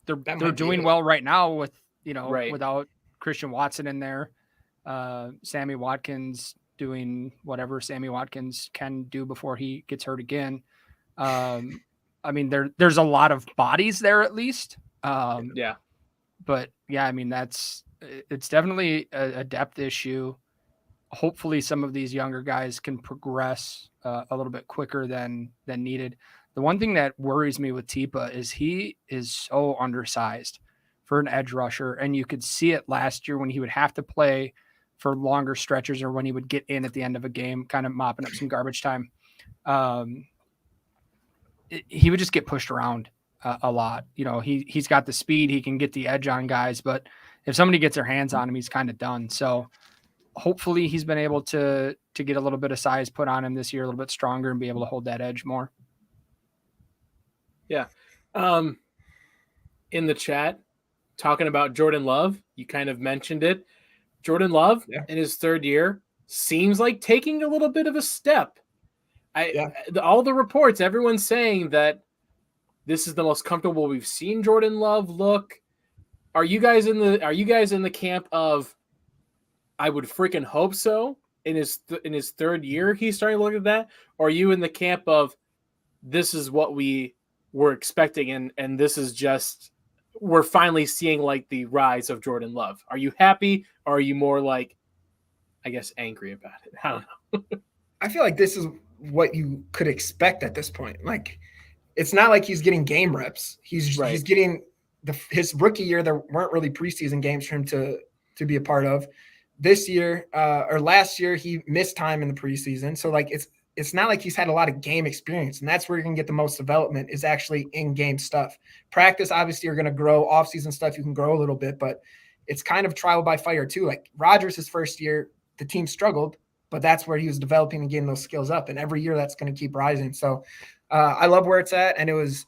they're doing well right now with without Christian Watson in there. Sammy Watkins doing whatever Sammy Watkins can do before he gets hurt again. I mean, there's a lot of bodies there at least. But yeah, I mean, it's definitely a depth issue. Hopefully some of these younger guys can progress a little bit quicker than needed. The one thing that worries me with Tipa is he is so undersized for an edge rusher. And you could see it last year when he would have to play for longer stretches or when he would get in at the end of a game, kind of mopping up some garbage time. He would just get pushed around a lot. He's got the speed, he can get the edge on guys, but if somebody gets their hands on him, he's kind of done. So hopefully he's been able to get a little bit of size put on him this year, a little bit stronger, and be able to hold that edge more. Yeah. In the chat, talking about Jordan Love, you kind of mentioned it. Jordan Love in his third year seems like taking a little bit of a step. All the reports, everyone's saying that this is the most comfortable we've seen Jordan Love look. Are you guys in the camp of I would freaking hope so in his third year he's starting to look at that? Or are you in the camp of this is what we were expecting and this is just we're finally seeing like the rise of Jordan Love? Are you happy or are you more like, I guess, angry about it? I don't know. I feel like this is what you could expect at this point. Like, it's not like he's getting game reps. He's getting his rookie year. There weren't really preseason games for him to be a part of. This year or last year, he missed time in the preseason. So like it's not like he's had a lot of game experience, and that's where you're gonna get the most development is actually in game stuff. Practice, obviously, you're gonna grow. Off-season stuff, you can grow a little bit, but it's kind of trial by fire too. Like Rodgers, his first year, the team struggled, but that's where he was developing and getting those skills up. And every year that's going to keep rising. So I love where it's at. And it was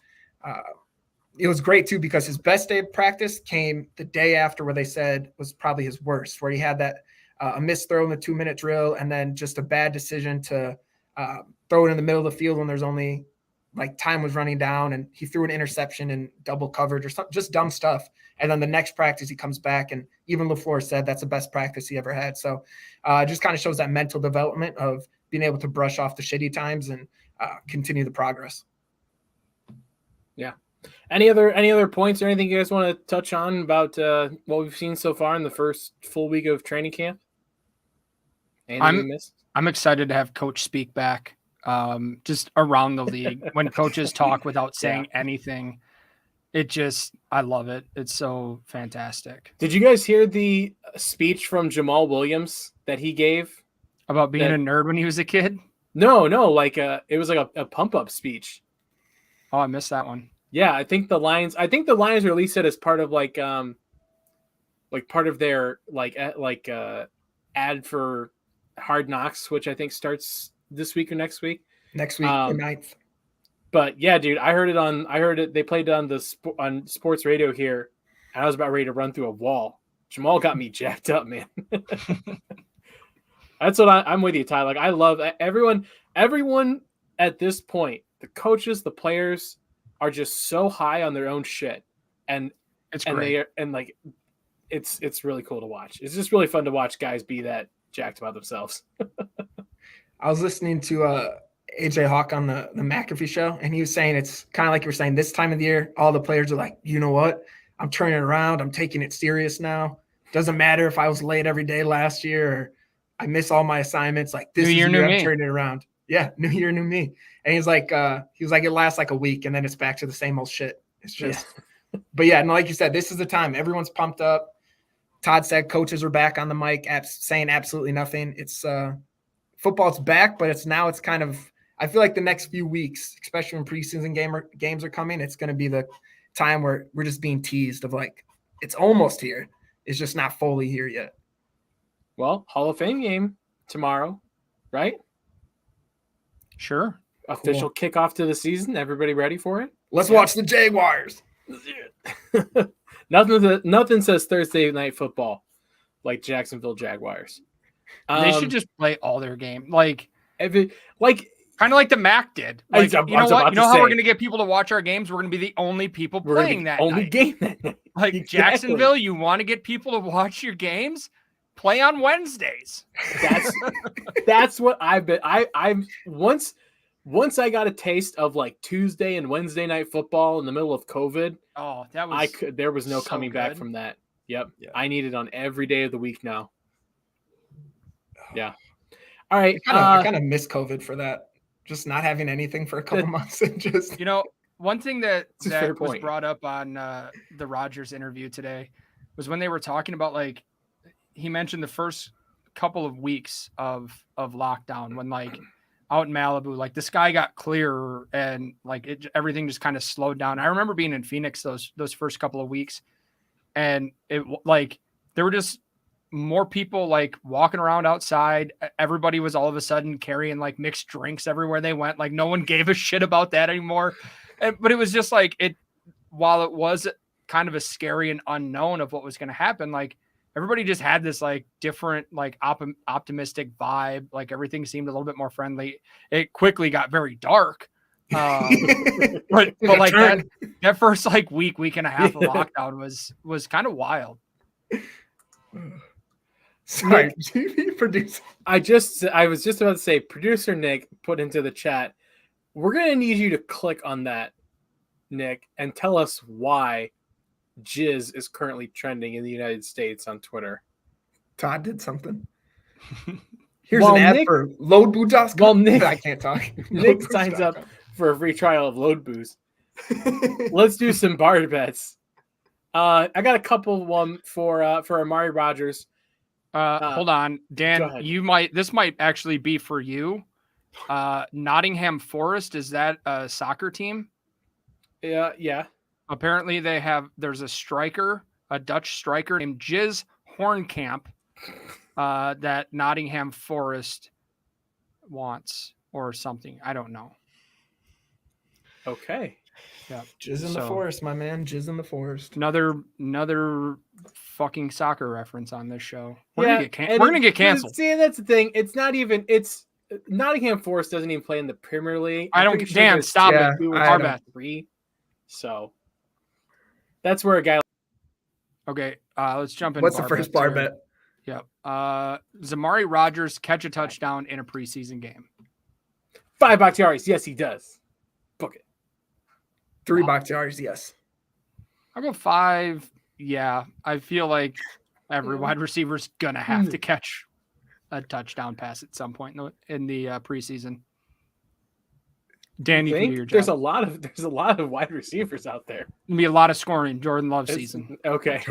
great too, because his best day of practice came the day after where they said was probably his worst, where he had that a missed throw in the 2-minute drill. And then just a bad decision to throw it in the middle of the field when there's only like time was running down, and he threw an interception in double coverage or something, just dumb stuff. And then the next practice he comes back, and even LaFleur said that's the best practice he ever had. So it just kind of shows that mental development of being able to brush off the shitty times and continue the progress. Yeah. Any other points or anything you guys want to touch on about what we've seen so far in the first full week of training camp? I'm excited to have Coach speak back. Just around the league when coaches talk without saying anything. I love it. It's so fantastic. Did you guys hear the speech from Jamal Williams that he gave about being a nerd when he was a kid? No, like it was like a pump up speech. Oh, I missed that one. Yeah, I think the Lions released it as part of like like part of their ad for Hard Knocks, which I think starts this week or next week. Next week, the 9th. But yeah, dude, I heard it. They played it on sports radio here, and I was about ready to run through a wall. Jamal got me jacked up, man. That's what I'm with you, Ty. Like, I love everyone at this point. The coaches, the players are just so high on their own shit, and It's great. It's really cool to watch. It's just really fun to watch guys be that jacked about themselves. I was listening to AJ Hawk on the McAfee show, and he was saying it's kind of like you were saying, this time of the year, all the players are like, you know what? I'm turning it around. I'm taking it serious now. Doesn't matter if I was late every day last year or I miss all my assignments. Like, this New is year, the new year me. I'm turning it around. Yeah, new year, new me. And he was like, it lasts like a week, and then it's back to the same old shit. It's just, but yeah, and like you said, this is the time. Everyone's pumped up. Todd said coaches are back on the mic, saying absolutely nothing. It's football's back, but it's kind of, I feel like the next few weeks, especially when preseason games are coming, it's going to be the time where we're just being teased of like, it's almost here. It's just not fully here yet. Well, Hall of Fame game tomorrow, right? Sure. Official kickoff to the season. Everybody ready for it? Let's watch the Jaguars. Nothing says Thursday night football like Jacksonville Jaguars. They should just play all their game. Like kind of like the MAC did. Like, I was you know what? about You know to how say. we're going to get people to watch our games? We're going to be the only people playing that only night. game that night. Like Exactly. Jacksonville, you want to get people to watch your games? Play on Wednesdays. That's what I've been. I'm once I got a taste of like Tuesday and Wednesday night football in the middle of COVID. Oh, that was there was no so coming back good. from that. Yep. Yeah. I need it on every day of the week now. Yeah. All right. I kind of miss COVID for that. Just not having anything for a couple months and just, one thing that a fair was point. brought up on the Rodgers interview today was when they were talking about, like, he mentioned the first couple of weeks of lockdown when, like, out in Malibu, like the sky got clearer and like everything just kind of slowed down. I remember being in Phoenix those first couple of weeks, and it like there were just more people like walking around outside. Everybody was all of a sudden carrying like mixed drinks everywhere they went. Like no one gave a shit about that anymore. But it was just like while it was kind of a scary and unknown of what was going to happen, like everybody just had this like different, like optimistic vibe. Like everything seemed a little bit more friendly. It quickly got very dark. But like that first like week and a half of lockdown was kind of wild. Sorry, producer. I was just about to say, producer Nick put into the chat, we're going to need you to click on that, Nick, and tell us why Jizz is currently trending in the United States on Twitter. Todd did something. Here's an ad for Load Booze. Well, Nick, I can't talk. Nick signs up for a free trial of Load Booze. Let's do some bar bets. I got a couple one for Amari Rodgers. Hold on, Dan. This might actually be for you. Nottingham Forest, is that a soccer team? Yeah. Apparently there's a Dutch striker named Jizz Hornkamp that Nottingham Forest wants or something. I don't know. Okay. Yeah. Jizz in the forest, my man. Jizz in the forest. Another fucking soccer reference on this show. We're gonna get canceled. See, that's the thing. It's not even. It's Nottingham Forest doesn't even play in the Premier League. Dan, stop it. Our bad. 3. So that's where a guy. Okay, let's jump in. What's the first bar bet? Yep. Amari Rodgers catch a touchdown in a preseason game. 5 Bakhtiaris. Yes, he does. Book it. 3 Bakhtiaris. Yes. I'll go 5. Yeah, I feel like every wide receiver's gonna have to catch a touchdown pass at some point in the preseason. Dan, you can do your job. There's a lot of wide receivers out there. Gonna be a lot of scoring. Jordan Love season. Okay.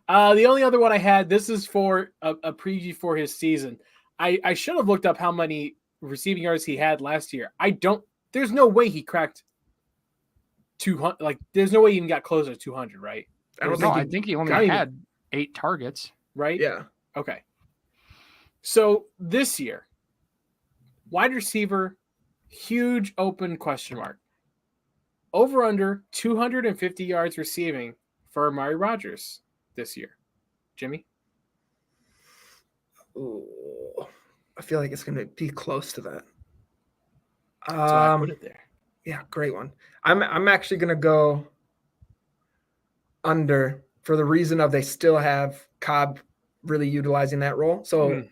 The only other one I had. This is for a preview for his season. I should have looked up how many receiving yards he had last year. There's no way he cracked 200. Like, there's no way he even got closer to 200, right? I think he only had 8 targets. right? Yeah. Okay. So this year, wide receiver, huge open question mark. Over under 250 yards receiving for Amari Rodgers this year. Jimmy? Ooh, I feel like it's going to be close to that. That's why I put it there. Yeah, great one. I'm actually going to go under for the reason of they still have Cobb really utilizing that role. So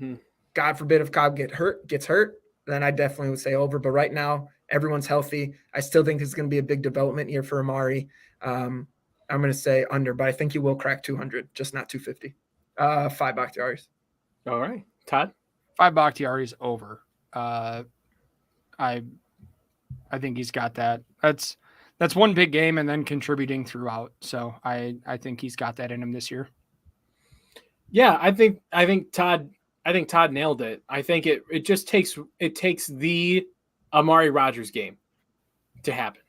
God forbid if Cobb gets hurt, then I definitely would say over. But right now, everyone's healthy. I still think it's going to be a big development year for Amari. I'm going to say under, but I think he will crack 200, just not 250. 5 Bakhtiaris. All right. Todd? 5 Bakhtiaris over. I think he's got that. That's one big game and then contributing throughout. So I think he's got that in him this year. Yeah, I think Todd nailed it. I think it just takes the Amari Rodgers game to happen.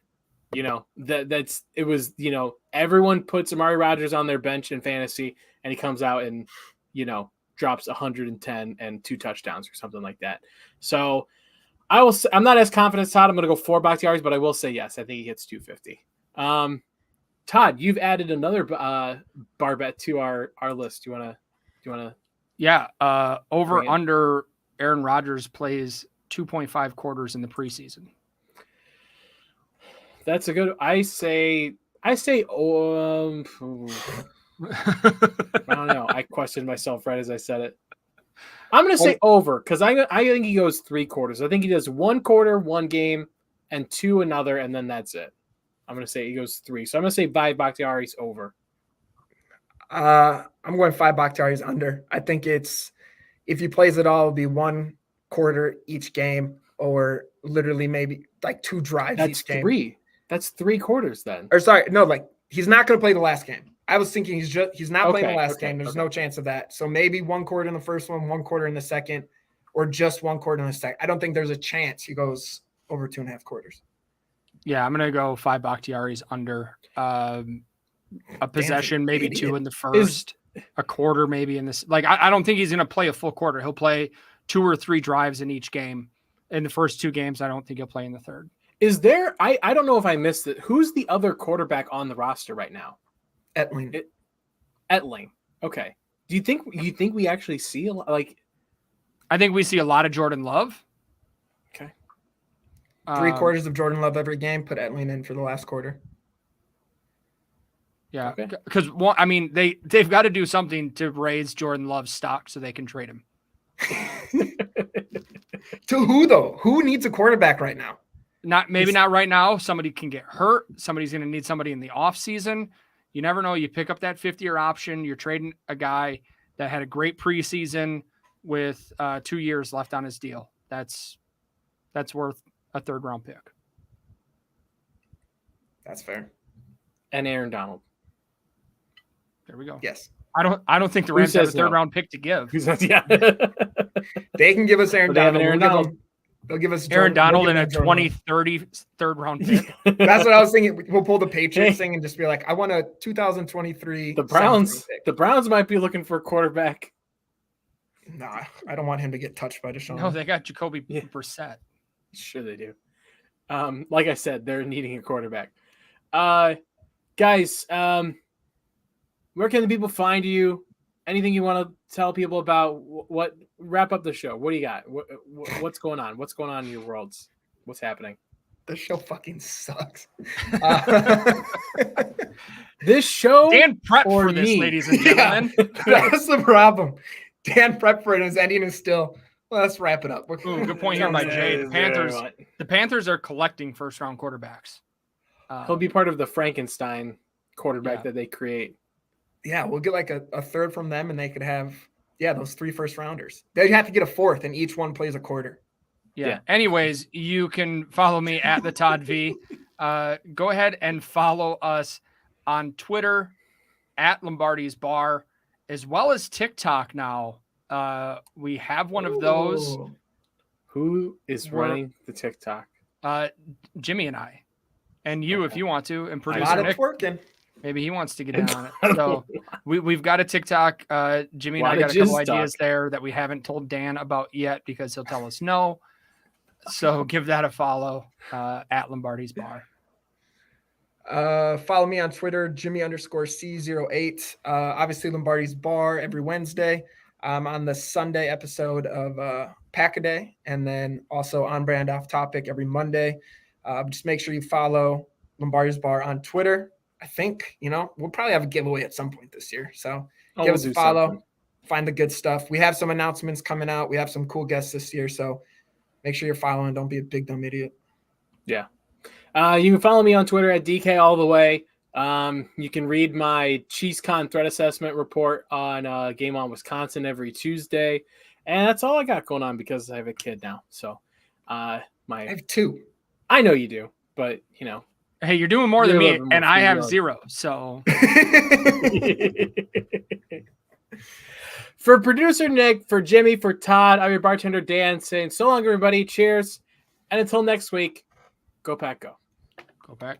You know, it was, you know, everyone puts Amari Rodgers on their bench in fantasy and he comes out and, you know, drops 110 and 2 touchdowns or something like that. So I'm not as confident as Todd. I'm going to go 4 Bakhtiaris, but I will say yes. I think he hits 250. Todd, you've added another bar bet to our list. Do you want to? Yeah. Over under Aaron Rodgers plays 2.5 quarters in the preseason. That's a good. I say. I don't know. I questioned myself right as I said it. I'm going to say over because I think he goes 3 quarters. I think he does 1 quarter, 1 game, and 2 another, and then that's it. I'm going to say he goes 3. So I'm going to say 5 Bakhtiaris over. I'm going 5 Bakhtiaris under. I think if he plays it all, it'll be 1 quarter each game, or literally maybe like 2 drives each game. 3. That's 3 quarters then. Or sorry, no, like he's not going to play the last game. I was thinking he's not playing the last game. There's no chance of that. So maybe 1 quarter in the first one, 1 quarter in the second, or just 1 quarter in the second. I don't think there's a chance he goes over 2.5 quarters. Yeah, I'm going to go 5 Bakhtiaris under. A possession, maybe idiot. 2 in the first, a quarter maybe in this. Like I don't think he's going to play a full quarter. He'll play 2 or 3 drives in each game. In the first 2 games, I don't think he'll play in the third. Is there? I don't know if I missed it. Who's the other quarterback on the roster right now? Etling. Etling. Okay. Do you think we actually see a lot? Like, I think we see a lot of Jordan Love. Okay. 3 quarters of Jordan Love every game. Put Etling in for the last quarter. Yeah, because I mean they've got to do something to raise Jordan Love's stock so they can trade him. To who though? Who needs a quarterback right now? Not right now. Somebody can get hurt. Somebody's going to need somebody in the offseason. You never know. You pick up that 50-year option. You're trading a guy that had a great preseason with 2 years left on his deal. That's worth a 3rd-round pick. That's fair. And Aaron Donald. There we go. Yes. I don't think the Rams have a 3rd-round pick to give. Yeah. They can give us Aaron Donald. They'll give us Aaron Donald in a 2030 3rd-round pick. That's what I was thinking. We'll pull the Patriots thing and just be like, I want a 2023. The Browns might be looking for a quarterback. Nah, I don't want him to get touched by Deshaun. No, they got Jacoby Brissett. Sure they do. Like I said, they're needing a quarterback. Guys, where can the people find you? Anything you want to tell people about? What wrap up the show? What do you got? What's going on? What's going on in your worlds? What's happening? The show fucking sucks. This show, Dan prepped for this, ladies and gentlemen. Yeah, that's the problem. Dan prepped for it, and his ending is still. Well, let's wrap it up. Ooh, good point here by Jay. The Panthers are collecting 1st-round quarterbacks. He'll be part of the Frankenstein quarterback that they create. Yeah, we'll get like a 3rd from them, and they could have those 3 first-rounders. They'd have to get a 4th, and each one plays a quarter. Yeah. Anyways, you can follow me at the Todd V. Go ahead and follow us on Twitter at Lombardi's Bar, as well as TikTok now. We have one of those. Who is running the TikTok? Jimmy and I. And you, if you want to, and producer a lot Nick. of twerking. Maybe he wants to get in on it. So we've got a TikTok. Jimmy and I got a couple ideas there that we haven't told Dan about yet because he'll tell us no. So give that a follow at Lombardi's Bar. Follow me on Twitter, Jimmy_C08. Obviously Lombardi's Bar every Wednesday. On the Sunday episode of Pack-A-Day, and then also On Brand Off Topic every Monday. Just make sure you follow Lombardi's Bar on Twitter. I think, we'll probably have a giveaway at some point this year. So give us a follow, something. Find the good stuff. We have some announcements coming out. We have some cool guests this year. So make sure you're following. Don't be a big dumb idiot. Yeah. You can follow me on Twitter at DK All the Way. You can read my CheeseCon threat assessment report on Game On Wisconsin every Tuesday. And that's all I got going on because I have a kid now. So I have 2. I know you do, but hey, you're doing more than me, and I have 0. So for producer Nick, for Jimmy, for Todd, I'm your bartender Dan saying so long, everybody. Cheers. And until next week, go Pack, go. Go Pack.